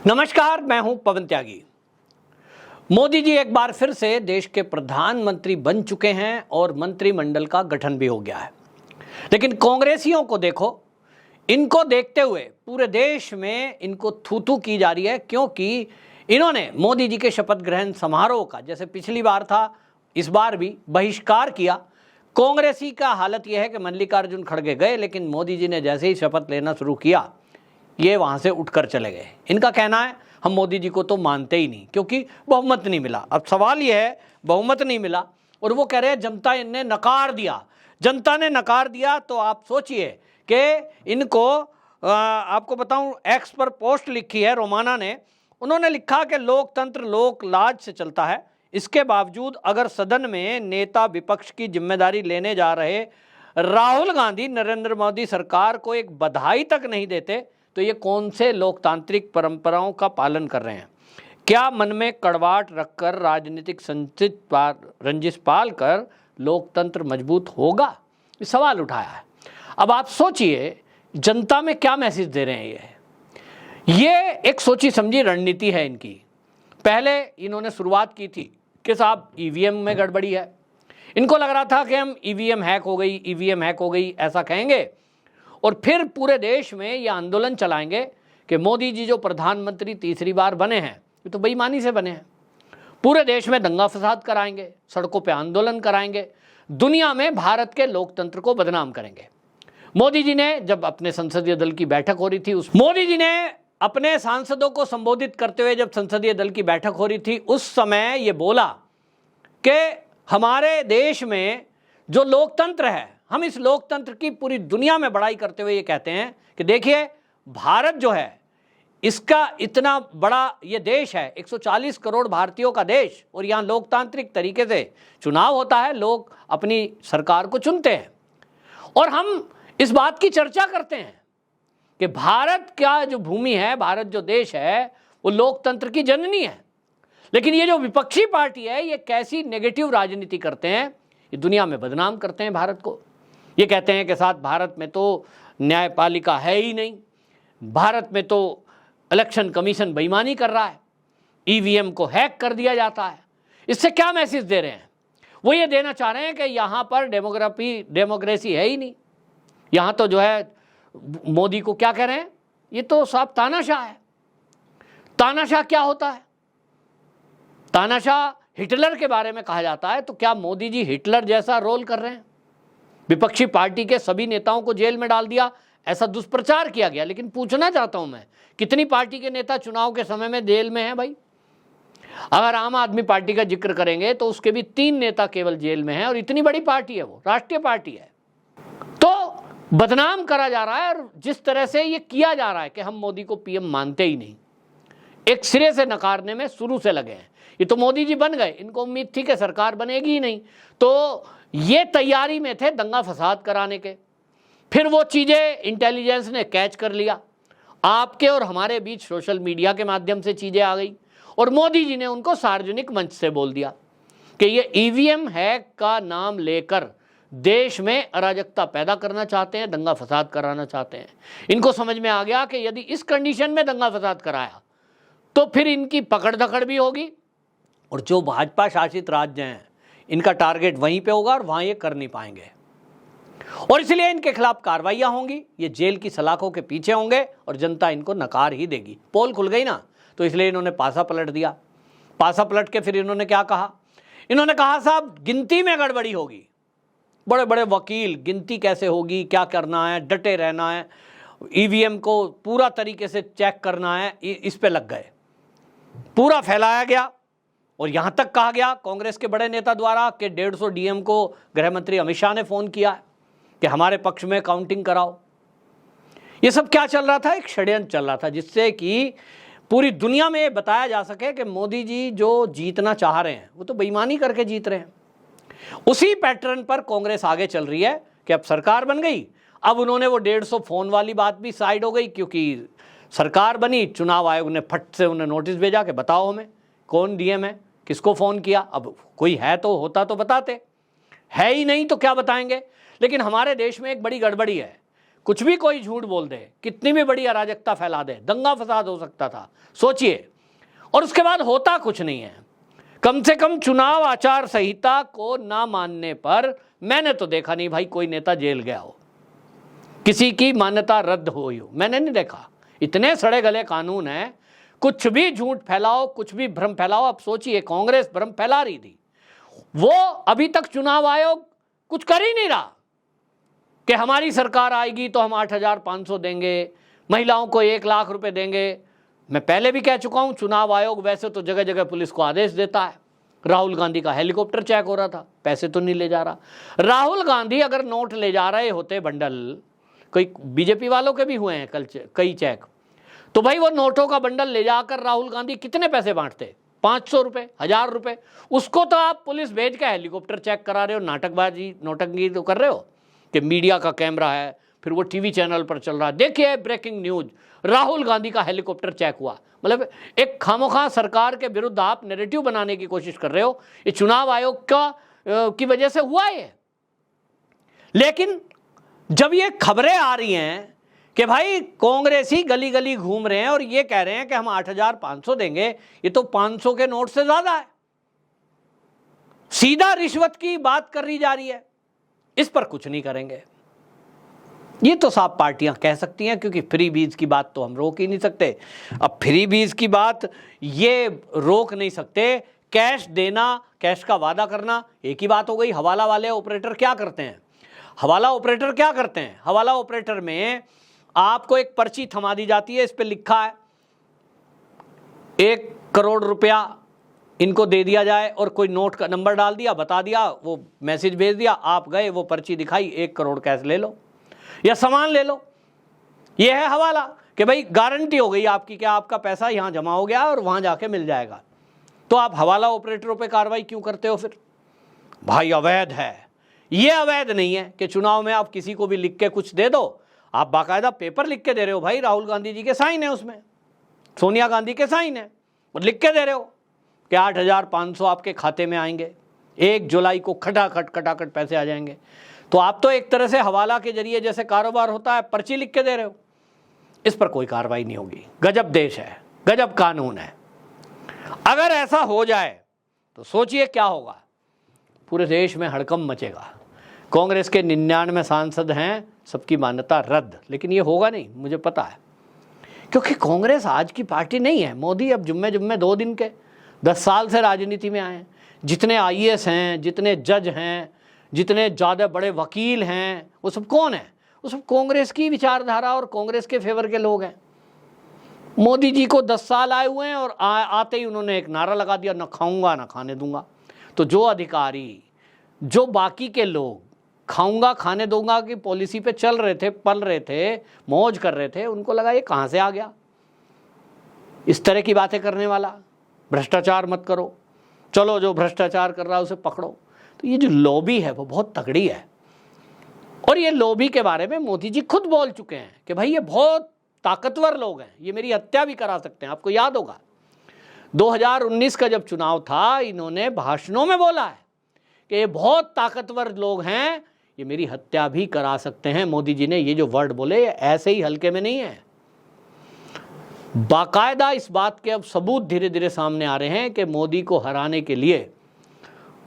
नमस्कार, मैं हूं पवन त्यागी। मोदी जी एक बार फिर से देश के प्रधानमंत्री बन चुके हैं और मंत्रिमंडल का गठन भी हो गया है। लेकिन कांग्रेसियों को देखो, इनको देखते हुए पूरे देश में इनको थू-थू की जा रही है, क्योंकि इन्होंने मोदी जी के शपथ ग्रहण समारोह का, जैसे पिछली बार था इस बार भी, बहिष्कार किया। कांग्रेसी का हालत यह है कि मल्लिकार्जुन खड़गे गए, लेकिन मोदी जी ने जैसे ही शपथ लेना शुरू किया ये वहाँ से उठकर चले गए। इनका कहना है हम मोदी जी को तो मानते ही नहीं, क्योंकि बहुमत नहीं मिला। अब सवाल ये है, बहुमत नहीं मिला और वो कह रहे हैं जनता ने नकार दिया। जनता ने नकार दिया तो आप सोचिए कि इनको आपको बताऊं, एक्स पर पोस्ट लिखी है रोमाना ने। उन्होंने लिखा कि लोकतंत्र लोक लाज से चलता है, इसके बावजूद अगर सदन में नेता विपक्ष की जिम्मेदारी लेने जा रहे राहुल गांधी नरेंद्र मोदी सरकार को एक बधाई तक नहीं देते तो ये कौन से लोकतांत्रिक परंपराओं का पालन कर रहे हैं? क्या मन में कड़वाहट रखकर राजनीतिक संचित रंजिश पाल कर लोकतंत्र मजबूत होगा? ये सवाल उठाया है। अब आप सोचिए जनता में क्या मैसेज दे रहे हैं। ये एक सोची समझी रणनीति है इनकी। पहले इन्होंने शुरुआत की थी कि साहब ईवीएम में गड़बड़ी है। इनको लग रहा था कि हम ईवीएम हैक हो गई, ईवीएम हैक हो गई ऐसा कहेंगे और फिर पूरे देश में ये आंदोलन चलाएंगे कि मोदी जी जो प्रधानमंत्री तीसरी बार बने हैं ये तो बेईमानी से बने हैं। पूरे देश में दंगा फसाद कराएंगे, सड़कों पे आंदोलन कराएंगे, दुनिया में भारत के लोकतंत्र को बदनाम करेंगे। मोदी जी ने जब अपने संसदीय दल की बैठक हो रही थी, मोदी जी ने अपने सांसदों को संबोधित करते हुए जब संसदीय दल की बैठक हो रही थी उस समय ये बोला कि हमारे देश में जो लोकतंत्र है, हम इस लोकतंत्र की पूरी दुनिया में बड़ाई करते हुए ये कहते हैं कि देखिए भारत जो है इसका इतना बड़ा ये देश है, 140 करोड़ भारतीयों का देश, और यहाँ लोकतांत्रिक तरीके से चुनाव होता है, लोग अपनी सरकार को चुनते हैं और हम इस बात की चर्चा करते हैं कि भारत का जो भूमि है, भारत जो देश है वो लोकतंत्र की जननी है। लेकिन ये जो विपक्षी पार्टी है ये कैसी नेगेटिव राजनीति करते हैं, ये दुनिया में बदनाम करते हैं भारत को। ये कहते हैं कि साथ भारत में तो न्यायपालिका है ही नहीं, भारत में तो इलेक्शन कमीशन बेईमानी कर रहा है, ईवीएम को हैक कर दिया जाता है। इससे क्या मैसेज दे रहे हैं? वो ये देना चाह रहे हैं कि यहाँ पर डेमोक्रेसी है ही नहीं, यहाँ तो जो है मोदी को क्या कह रहे हैं, ये तो साफ तानाशाह है। तानाशाह क्या होता है? तानाशाह हिटलर के बारे में कहा जाता है, तो क्या मोदी जी हिटलर जैसा रोल कर रहे हैं? विपक्षी पार्टी के सभी नेताओं को जेल में डाल दिया, ऐसा दुष्प्रचार किया गया। लेकिन पूछना चाहता हूं मैं, कितनी पार्टी के नेता चुनाव के समय में जेल में हैं भाई? अगर आम आदमी पार्टी का जिक्र करेंगे तो उसके भी 3 नेता केवल जेल में हैं, और इतनी बड़ी पार्टी है, वो राष्ट्रीय पार्टी है। तो बदनाम करा जा रहा है, और जिस तरह से ये किया जा रहा है कि हम मोदी को पीएम मानते ही नहीं, एक सिरे से नकारने में शुरू से लगे हैं। ये तो मोदी जी बन गए, इनको उम्मीद थी कि सरकार बनेगी ही नहीं, तो ये तैयारी में थे दंगा फसाद कराने के। फिर वो चीज़ें इंटेलिजेंस ने कैच कर लिया, आपके और हमारे बीच सोशल मीडिया के माध्यम से चीज़ें आ गई और मोदी जी ने उनको सार्वजनिक मंच से बोल दिया कि ये ईवीएम हैक का नाम लेकर देश में अराजकता पैदा करना चाहते हैं, दंगा फसाद कराना चाहते हैं। इनको समझ में आ गया कि यदि इस कंडीशन में दंगा फसाद कराया तो फिर इनकी पकड़ धकड़ भी होगी, और जो भाजपा शासित राज्य हैं इनका टारगेट वहीं पे होगा और वहाँ ये कर नहीं पाएंगे, और इसलिए इनके खिलाफ कार्रवाइयाँ होंगी, ये जेल की सलाखों के पीछे होंगे और जनता इनको नकार ही देगी। पोल खुल गई ना, तो इसलिए इन्होंने पासा पलट दिया। पासा पलट के फिर इन्होंने क्या कहा? इन्होंने कहा साहब गिनती में गड़बड़ी होगी, बड़े बड़े वकील, गिनती कैसे होगी, क्या करना है, डटे रहना है, ईवीएम को पूरा तरीके से चेक करना है, इस पे लग गए। पूरा फैलाया गया और यहां तक कहा गया कांग्रेस के बड़े नेता द्वारा कि 150 डीएम को गृह मंत्री अमित शाह ने फोन किया कि हमारे पक्ष में काउंटिंग कराओ। ये सब क्या चल रहा था? एक षड्यंत्र चल रहा था, जिससे कि पूरी दुनिया में ये बताया जा सके कि मोदी जी जो जीतना चाह रहे हैं वो तो बेईमानी करके जीत रहे हैं। उसी पैटर्न पर कांग्रेस आगे चल रही है कि अब सरकार बन गई, अब उन्होंने वो 150 फोन वाली बात भी साइड हो गई, क्योंकि सरकार बनी, चुनाव आयोग ने फट से उन्हें नोटिस भेजा कि बताओ हमें कौन डीएम है, किसको फ़ोन किया। अब कोई है तो होता तो बताते, है ही नहीं तो क्या बताएंगे। लेकिन हमारे देश में एक बड़ी गड़बड़ी है, कुछ भी कोई झूठ बोल दे, कितनी भी बड़ी अराजकता फैला दे, दंगा फसाद हो सकता था, सोचिए। और उसके बाद होता कुछ नहीं है। कम से कम चुनाव आचार संहिता को ना मानने पर मैंने तो देखा नहीं भाई कोई नेता जेल गया हो, किसी की मान्यता रद्द हुई हो, मैंने नहीं देखा। इतने सड़े गले कानून हैं, कुछ भी झूठ फैलाओ, कुछ भी भ्रम फैलाओ। अब सोचिए, कांग्रेस भ्रम फैला रही थी, वो अभी तक चुनाव आयोग कुछ कर ही नहीं रहा कि हमारी सरकार आएगी तो हम 8,500 देंगे, महिलाओं को 1 लाख रुपए देंगे। मैं पहले भी कह चुका हूं, चुनाव आयोग वैसे तो जगह जगह पुलिस को आदेश देता है। राहुल गांधी का हेलीकॉप्टर चेक हो रहा था, पैसे तो नहीं ले जा रहा। राहुल गांधी अगर नोट ले जा रहे होते बंडल, कोई बीजेपी वालों के भी हुए हैं कल कई चेक, तो भाई वो नोटों का बंडल ले जाकर राहुल गांधी कितने पैसे बांटते? 500 रुपए, 1000 रुपए। उसको तो आप पुलिस भेज के हेलीकॉप्टर चेक करा रहे हो, नाटकबाजी नौटंकी तो कर रहे हो कि मीडिया का कैमरा है, फिर वो टीवी चैनल पर चल रहा है, देखिए ब्रेकिंग न्यूज, राहुल गांधी का हेलीकॉप्टर चेक हुआ। मतलब एक खामोखा सरकार के विरुद्ध आप नैरेटिव बनाने की कोशिश कर रहे हो। ये चुनाव आयोग की वजह से हुआ है। लेकिन जब ये खबरें आ रही हैं कि भाई कांग्रेसी गली गली घूम रहे हैं और ये कह रहे हैं कि हम 8,500 देंगे, ये तो 500 के नोट से ज्यादा है, सीधा रिश्वत की बात करी जा रही है, इस पर कुछ नहीं करेंगे। ये तो साफ पार्टियां कह सकती हैं, क्योंकि फ्री बीज की बात तो हम रोक ही नहीं सकते। अब फ्री बीज की बात ये रोक नहीं सकते, कैश देना, कैश का वादा करना एक ही बात हो गई। हवाला वाले ऑपरेटर क्या करते हैं? हवाला ऑपरेटर क्या करते हैं? हवाला ऑपरेटर में आपको एक पर्ची थमा दी जाती है, इस पे लिखा है 1 करोड़ रुपया इनको दे दिया जाए, और कोई नोट का नंबर डाल दिया, बता दिया, वो मैसेज भेज दिया, आप गए, वो पर्ची दिखाई, 1 करोड़ कैश ले लो या सामान ले लो। ये है हवाला, कि भाई गारंटी हो गई आपकी कि आपका पैसा यहां जमा हो गया और वहां जाके मिल जाएगा। तो आप हवाला ऑपरेटरों पे कार्रवाई क्यों करते हो फिर? भाई अवैध है। ये अवैध नहीं है कि चुनाव में आप किसी को भी लिख के कुछ दे दो, आप बाकायदा पेपर लिख के दे रहे हो, भाई राहुल गांधी जी के साइन है उसमें, सोनिया गांधी के साइन है, और लिख के दे रहे हो कि 8,500 आपके खाते में आएंगे, 1 जुलाई को खटाखट पैसे आ जाएंगे। तो आप तो एक तरह से हवाला के जरिए जैसे कारोबार होता है, पर्ची लिख के दे रहे हो। इस पर कोई कार्रवाई नहीं होगी। गजब देश है, गजब कानून है। अगर ऐसा हो जाए तो सोचिए क्या होगा, पूरे देश में हड़कंप मचेगा। कांग्रेस के 99 सांसद हैं, सबकी मान्यता रद्द। लेकिन ये होगा नहीं, मुझे पता है, क्योंकि कांग्रेस आज की पार्टी नहीं है। मोदी अब जुम्मे 2 दिन के 10 साल से राजनीति में आए हैं। जितने IAS हैं, जितने जज हैं, जितने ज़्यादा बड़े वकील हैं, वो सब कौन है? वो सब कांग्रेस की विचारधारा और कांग्रेस के फेवर के लोग हैं। मोदी जी को 10 साल आए हुए हैं और आते ही उन्होंने एक नारा लगा दिया, ना खाऊंगा ना खाने दूंगा। तो जो अधिकारी, जो बाकी के लोग खाऊंगा खाने दूंगा की पॉलिसी पे चल रहे थे, पल रहे थे, मौज कर रहे थे, उनको लगा ये कहां से आ गया इस तरह की बातें करने वाला। भ्रष्टाचार मत करो, चलो जो भ्रष्टाचार कर रहा है उसे पकड़ो। तो ये जो लॉबी है वो बहुत तगड़ी है, और ये लॉबी के बारे में मोदी जी खुद बोल चुके हैं कि भाई ये बहुत ताकतवर लोग हैं, ये मेरी हत्या भी करा सकते हैं। आपको याद होगा 2019 का जब चुनाव था, इन्होंने भाषणों में बोला है कि ये बहुत ताकतवर लोग हैं, ये मेरी हत्या भी करा सकते हैं। मोदी जी ने ये जो वर्ड बोले, ये ऐसे ही हल्के में नहीं है। बाकायदा इस बात के अब सबूत धीरे धीरे सामने आ रहे हैं कि मोदी को हराने के लिए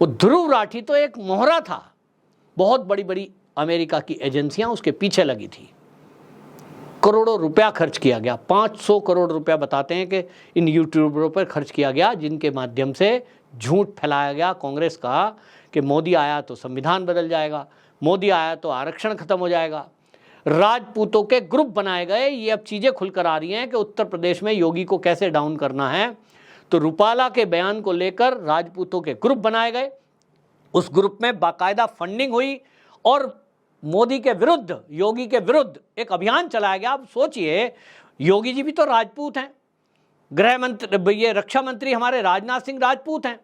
वो ध्रुव राठी तो एक मोहरा था, बहुत बड़ी बड़ी अमेरिका की एजेंसियां उसके पीछे लगी थी। करोड़ों रुपया खर्च किया गया, 500 करोड़ रुपया बताते हैं कि इन यूट्यूबरों पर खर्च किया गया, जिनके माध्यम से झूठ फैलाया गया कांग्रेस का कि मोदी आया तो संविधान बदल जाएगा, मोदी आया तो आरक्षण खत्म हो जाएगा। राजपूतों के ग्रुप बनाए गए। ये अब चीजें खुलकर आ रही हैं कि उत्तर प्रदेश में योगी को कैसे डाउन करना है। तो रूपाला के बयान को लेकर राजपूतों के ग्रुप बनाए गए, उस ग्रुप में बाकायदा फंडिंग हुई और मोदी के विरुद्ध, योगी के विरुद्ध एक अभियान चलाया गया। अब सोचिए, योगी जी भी तो राजपूत हैं, गृह मंत्री, ये रक्षा मंत्री हमारे राजनाथ सिंह राजपूत हैं।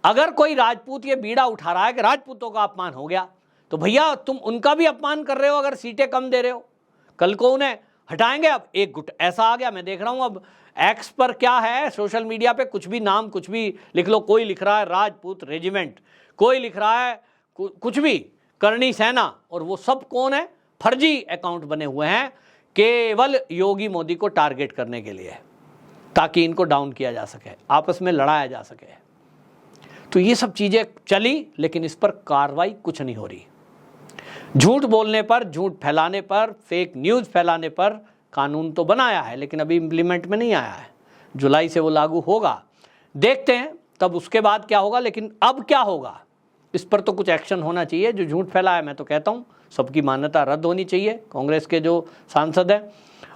अगर कोई राजपूत ये बीड़ा उठा रहा है कि राजपूतों का अपमान हो गया, तो भैया तुम उनका भी अपमान कर रहे हो अगर सीटें कम दे रहे हो। कल को उन्हें हटाएंगे। अब एक गुट ऐसा आ गया, मैं देख रहा हूं अब एक्स पर क्या है, सोशल मीडिया पे कुछ भी नाम कुछ भी लिख लो। कोई लिख रहा है राजपूत रेजिमेंट, कोई लिख रहा है कुछ भी करणी सेना, और वो सब कौन है? फर्जी अकाउंट बने हुए हैं केवल योगी मोदी को टारगेट करने के लिए, ताकि इनको डाउन किया जा सके, आपस में लड़ाया जा सके। तो ये सब चीजें चली, लेकिन इस पर कार्रवाई कुछ नहीं हो रही। झूठ बोलने पर, झूठ फैलाने पर, फेक न्यूज फैलाने पर कानून तो बनाया है, लेकिन अभी इंप्लीमेंट में नहीं आया है। जुलाई से वो लागू होगा, देखते हैं तब उसके बाद क्या होगा। लेकिन अब क्या होगा, इस पर तो कुछ एक्शन होना चाहिए। जो झूठ फैलाया, मैं तो कहता हूँ सबकी मान्यता रद्द होनी चाहिए, कांग्रेस के जो सांसद हैं,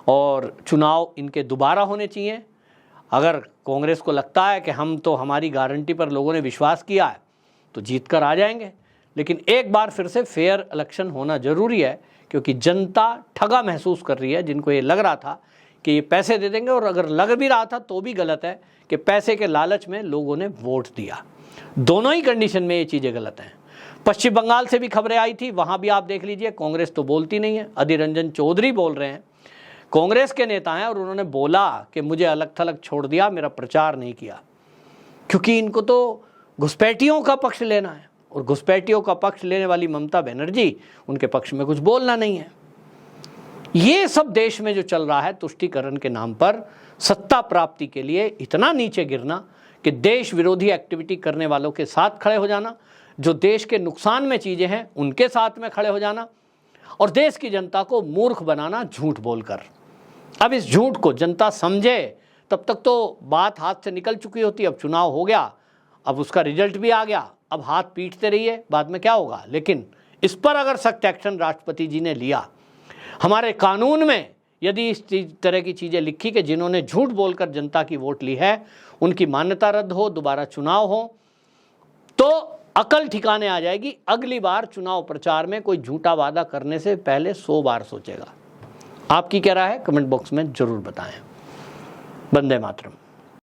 और चुनाव इनके दोबारा होने चाहिए। अगर कांग्रेस को लगता है कि हम तो, हमारी गारंटी पर लोगों ने विश्वास किया है, तो जीत कर आ जाएंगे। लेकिन एक बार फिर से फेयर इलेक्शन होना ज़रूरी है, क्योंकि जनता ठगा महसूस कर रही है। जिनको ये लग रहा था कि ये पैसे दे देंगे, और अगर लग भी रहा था तो भी गलत है कि पैसे के लालच में लोगों ने वोट दिया। दोनों ही कंडीशन में ये चीज़ें गलत हैं। पश्चिम बंगाल से भी खबरें आई थी, वहाँ भी आप देख लीजिए, कांग्रेस तो बोलती नहीं है। अधीर रंजन चौधरी बोल रहे हैं, कांग्रेस के नेता हैं, और उन्होंने बोला कि मुझे अलग थलग छोड़ दिया, मेरा प्रचार नहीं किया, क्योंकि इनको तो घुसपैठियों का पक्ष लेना है, और घुसपैठियों का पक्ष लेने वाली ममता बनर्जी, उनके पक्ष में कुछ बोलना नहीं है। ये सब देश में जो चल रहा है तुष्टीकरण के नाम पर, सत्ता प्राप्ति के लिए इतना नीचे गिरना कि देश विरोधी एक्टिविटी करने वालों के साथ खड़े हो जाना, जो देश के नुकसान में चीज़ें हैं उनके साथ में खड़े हो जाना, और देश की जनता को मूर्ख बनाना झूठ बोलकर। अब इस झूठ को जनता समझे, तब तक तो बात हाथ से निकल चुकी होती। अब चुनाव हो गया, अब उसका रिजल्ट भी आ गया, अब हाथ पीटते रहिए, बाद में क्या होगा। लेकिन इस पर अगर सख्त एक्शन राष्ट्रपति जी ने लिया, हमारे कानून में यदि इस तरह की चीज़ें लिखी कि जिन्होंने झूठ बोलकर जनता की वोट ली है उनकी मान्यता रद्द हो, दोबारा चुनाव हो, तो अकल ठिकाने आ जाएगी। अगली बार चुनाव प्रचार में कोई झूठा वादा करने से पहले 100 बार सोचेगा। आपकी क्या राय है, कमेंट बॉक्स में जरूर बताएं। वंदे मातरम।